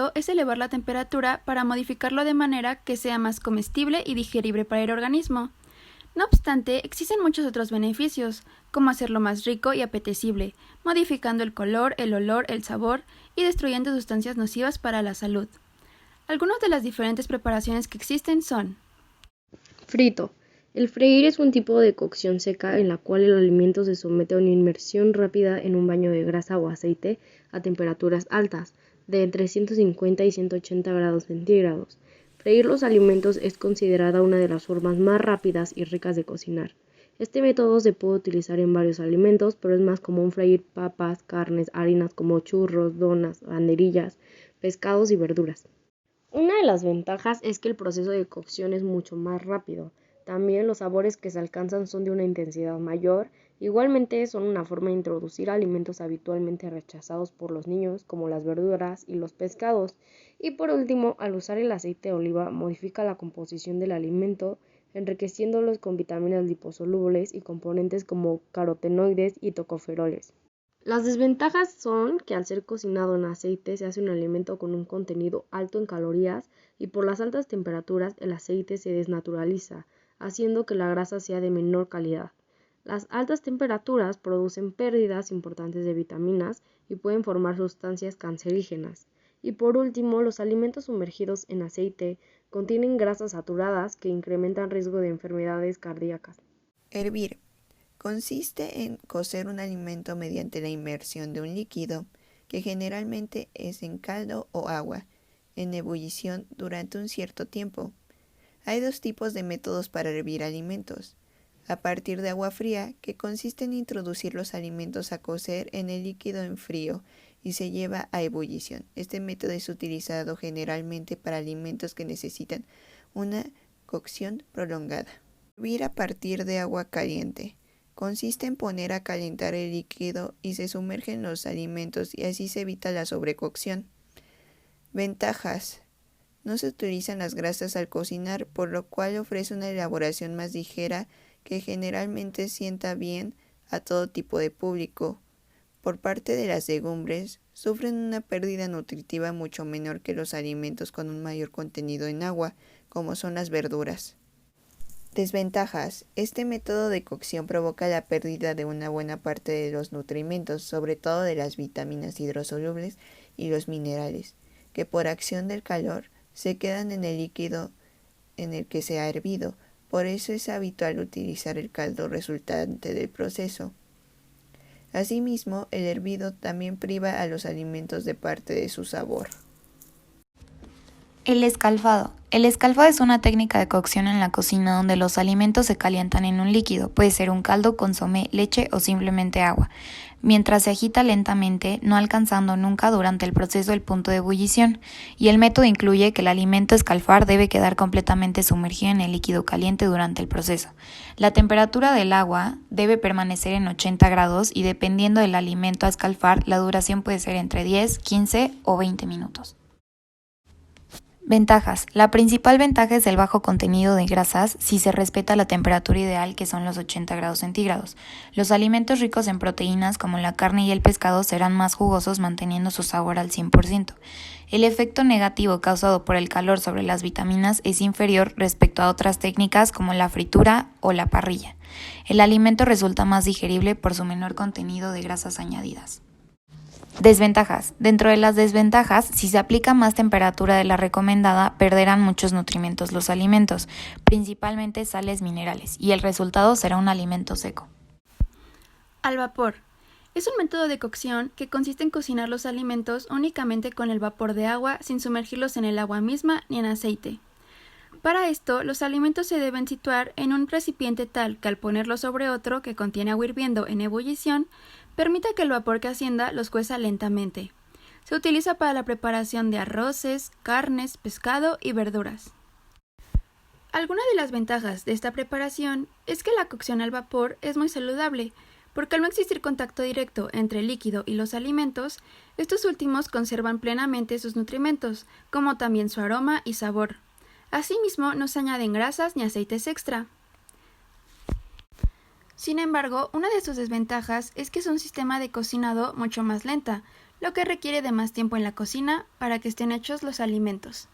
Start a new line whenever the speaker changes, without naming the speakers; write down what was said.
método es elevar la temperatura para modificarlo de manera que sea más comestible y digerible para el organismo. No obstante, existen muchos otros beneficios, como hacerlo más rico y apetecible, modificando el color, el olor, el sabor y destruyendo sustancias nocivas para la salud. Algunas de las diferentes preparaciones que existen son:
Frito. El freír es un tipo de cocción seca en la cual el alimento se somete a una inmersión rápida en un baño de grasa o aceite a temperaturas altas, de entre 150 y 180 grados centígrados. Freír los alimentos es considerada una de las formas más rápidas y ricas de cocinar. Este método se puede utilizar en varios alimentos, pero es más común freír papas, carnes, harinas como churros, donas, banderillas, pescados y verduras. Una de las ventajas es que el proceso de cocción es mucho más rápido. También los sabores que se alcanzan son de una intensidad mayor. Igualmente son una forma de introducir alimentos habitualmente rechazados por los niños, como las verduras y los pescados. Y por último, al usar el aceite de oliva, modifica la composición del alimento, enriqueciéndolos con vitaminas liposolubles y componentes como carotenoides y tocoferoles. Las desventajas son que al ser cocinado en aceite se hace un alimento con un contenido alto en calorías y por las altas temperaturas el aceite se desnaturaliza, haciendo que la grasa sea de menor calidad. Las altas temperaturas producen pérdidas importantes de vitaminas y pueden formar sustancias cancerígenas. Y por último, los alimentos sumergidos en aceite contienen grasas saturadas que incrementan riesgo de enfermedades cardíacas.
Hervir. Consiste en cocer un alimento mediante la inmersión de un líquido, que generalmente es en caldo o agua, en ebullición durante un cierto tiempo. Hay dos tipos de métodos para hervir alimentos: a partir de agua fría, que consiste en introducir los alimentos a cocer en el líquido en frío y se lleva a ebullición. Este método es utilizado generalmente para alimentos que necesitan una cocción prolongada. Hervir a partir de agua caliente. Consiste en poner a calentar el líquido y se sumergen los alimentos y así se evita la sobrecocción. Ventajas. No se utilizan las grasas al cocinar, por lo cual ofrece una elaboración más ligera que generalmente sienta bien a todo tipo de público. Por parte de las legumbres, sufren una pérdida nutritiva mucho menor que los alimentos con un mayor contenido en agua, como son las verduras. Desventajas. Este método de cocción provoca la pérdida de una buena parte de los nutrimentos, sobre todo de las vitaminas hidrosolubles y los minerales, que por acción del calor se quedan en el líquido en el que se ha hervido. Por eso es habitual utilizar el caldo resultante del proceso. Asimismo, el hervido también priva a los alimentos de parte de su sabor.
El escalfado. El escalfado es una técnica de cocción en la cocina donde los alimentos se calientan en un líquido, puede ser un caldo, consomé, leche o simplemente agua, mientras se agita lentamente, no alcanzando nunca durante el proceso el punto de ebullición, y el método incluye que el alimento a escalfar debe quedar completamente sumergido en el líquido caliente durante el proceso. La temperatura del agua debe permanecer en 80 grados y dependiendo del alimento a escalfar, la duración puede ser entre 10, 15 o 20 minutos. Ventajas. La principal ventaja es el bajo contenido de grasas si se respeta la temperatura ideal, que son los 80 grados centígrados. Los alimentos ricos en proteínas como la carne y el pescado serán más jugosos manteniendo su sabor al 100%. El efecto negativo causado por el calor sobre las vitaminas es inferior respecto a otras técnicas como la fritura o la parrilla. El alimento resulta más digerible por su menor contenido de grasas añadidas. Desventajas. Dentro de las desventajas, si se aplica más temperatura de la recomendada, perderán muchos nutrimentos los alimentos, principalmente sales minerales, y el resultado será un alimento seco.
Al vapor. Es un método de cocción que consiste en cocinar los alimentos únicamente con el vapor de agua sin sumergirlos en el agua misma ni en aceite. Para esto, los alimentos se deben situar en un recipiente tal que al ponerlo sobre otro que contiene agua hirviendo en ebullición, permite que el vapor que ascienda los cueza lentamente. Se utiliza para la preparación de arroces, carnes, pescado y verduras. Alguna de las ventajas de esta preparación es que la cocción al vapor es muy saludable, porque al no existir contacto directo entre el líquido y los alimentos, estos últimos conservan plenamente sus nutrimentos, como también su aroma y sabor. Asimismo, no se añaden grasas ni aceites extra. Sin embargo, una de sus desventajas es que es un sistema de cocinado mucho más lenta, lo que requiere de más tiempo en la cocina para que estén hechos los alimentos.